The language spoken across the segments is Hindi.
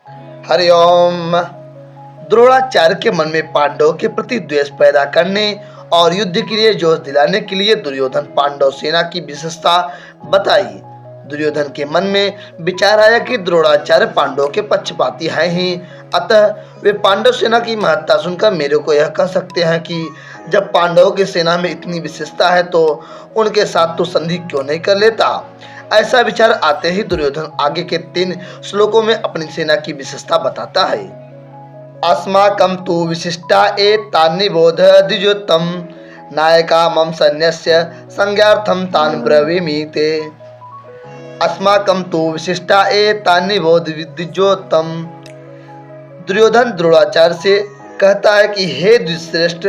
हरिओम। द्रोणाचार्य के मन में पांडवों के प्रति द्वेष पैदा करने और युद्ध के लिए जोश दिलाने के लिए दुर्योधन पांडव सेना की विशेषता बताई। दुर्योधन के मन में विचार आया कि द्रोणाचार्य पांडवों के पक्षपाती हैं ही, अतः वे पांडव सेना की महत्ता सुनकर मेरे को यह कह सकते हैं कि जब पांडवों की सेना में इतनी विशेषता है तो उनके साथ तो संधि क्यों नहीं कर लेता। ऐसा विचार आते ही दुर्योधन आगे के 3 श्लोकों में अपनी सेना की विशेषता बताता है। अस्माकं तु विशिष्टा एतान्निबोध द्विजोत्तम नायका मम सैन्यस्य संज्ञार्थं तान् ब्रवीमि ते। अस्माकं तु विशिष्टा एतान्निबोध द्विजोत्तम। दुर्योधन द्रोणाचार्य से कहता है कि हे द्विश्रेष्ठ,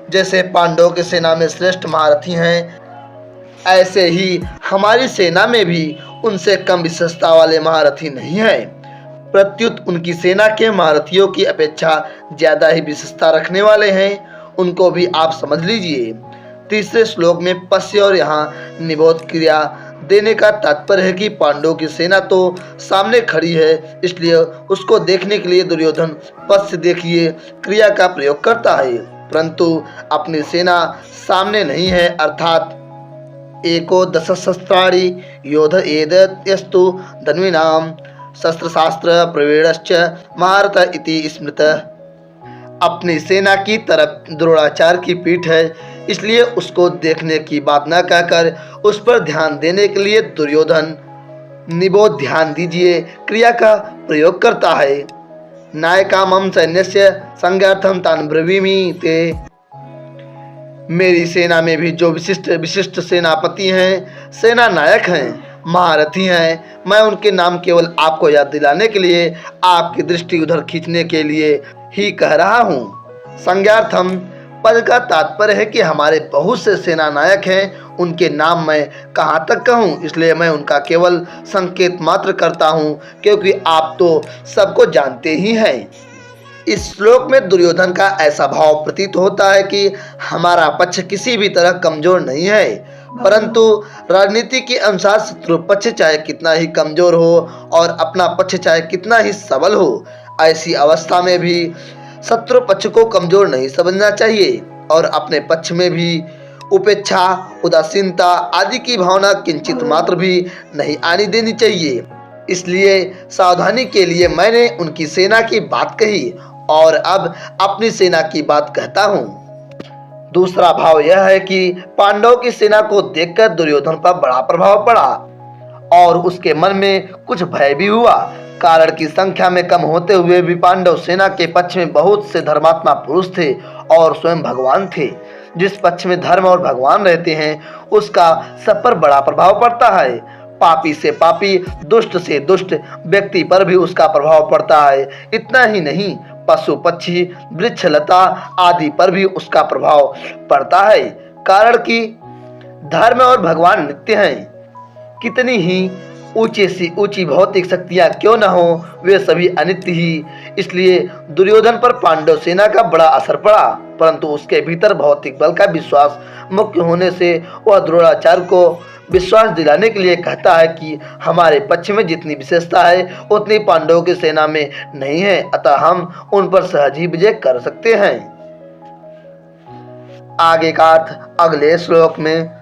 जैसे पांडवों की सेना में श्रेष्ठ महारथी हैं, ऐसे ही हमारी सेना में भी उनसे कम विशेषता वाले महारथी नहीं हैं। प्रत्युत उनकी सेना के महारथियों की अपेक्षा ज्यादा ही विशेषता रखने वाले हैं, उनको भी आप समझ लीजिए। तीसरे श्लोक में पश्य और यहाँ निबोध क्रिया देने का तात्पर्य है कि पांडवों की सेना तो सामने खड़ी है, इसलिए उसको देखने के लिए दुर्योधन पश्य देखिए क्रिया का प्रयोग करता है, परंतु अपनी सेना सामने नहीं है, अर्थात एको दश शस्त्राणि योध एदयस्तु धन्विनाम शस्त्रशास्त्र प्रवीणश्च महारथ इति स्मृत। अपनी सेना की तरफ द्रोणाचार्य की पीठ है, इसलिए उसको देखने की बात न कहकर उस पर ध्यान देने के लिए दुर्योधन निबोध ध्यान दीजिए क्रिया का प्रयोग करता है। नायका मम सैन्यस्य संज्ञार्थं तान् ब्रवीमि ते। मेरी सेना में भी जो विशिष्ट सेनापति हैं, सेना नायक हैं, महारथी हैं, मैं उनके नाम केवल आपको याद दिलाने के लिए, आपकी दृष्टि उधर खींचने के लिए ही कह रहा हूँ। संज्ञार्थम पद का तात्पर्य है कि हमारे बहुत से सेना नायक हैं, उनके नाम मैं कहाँ तक कहूँ, इसलिए मैं उनका केवल संकेत मात्र करता हूँ, क्योंकि आप तो सबको जानते ही हैं। इस श्लोक में दुर्योधन का ऐसा भाव प्रतीत होता है कि हमारा पक्ष किसी भी तरह कमजोर नहीं है, परंतु राजनीति के अनुसार शत्रु पक्ष चाहे कितना ही कमजोर हो और अपना पक्ष चाहे कितना ही सबल हो, ऐसी अवस्था में भी शत्रु पक्ष को कमजोर नहीं समझना चाहिए और अपने पक्ष में भी उपेक्षा, उदासीनता आदि की भावना किंचित मात्र भी नहीं आनी देनी चाहिए। इसलिए सावधानी के लिए मैंने उनकी सेना की बात कही और अब अपनी सेना की बात कहता हूँ। दूसरा भाव यह है कि पांडवों की सेना को देखकर दुर्योधन पर बड़ा प्रभाव पड़ा और उसके मन में कुछ भय भी हुआ, कारण की संख्या में कम होते हुए भी पांडव सेना के पक्ष में बहुत से धर्मात्मा पुरुष थे और स्वयं भगवान थे। जिस पक्ष में धर्म और भगवान रहते हैं उसका सब पर बड़ा प्रभाव पड़ता है। पापी से पापी, दुष्ट से दुष्ट व्यक्ति पर भी उसका प्रभाव पड़ता है। इतना ही नहीं, पशु पक्षी वृक्ष लता आदि पर भी उसका प्रभाव पड़ता है, कारण कि धर्म और भगवान नित्य हैं। कितनी ही ऊंची सी ऊंची भौतिक शक्तियां क्यों न हो, वे सभी अनित्य ही। इसलिए दुर्योधन पर पांडव सेना का बड़ा असर पड़ा, परंतु उसके भीतर भौतिक बल का विश्वास मुख्य होने से वह द्रोणाचार्य को विश्वास दिलाने के लिए कहता है कि हमारे पक्ष में जितनी विशेषता है उतनी पांडवों की सेना में नहीं है, अतः हम उन पर सहज ही विजय कर सकते हैं। आगे का अर्थ अगले श्लोक में।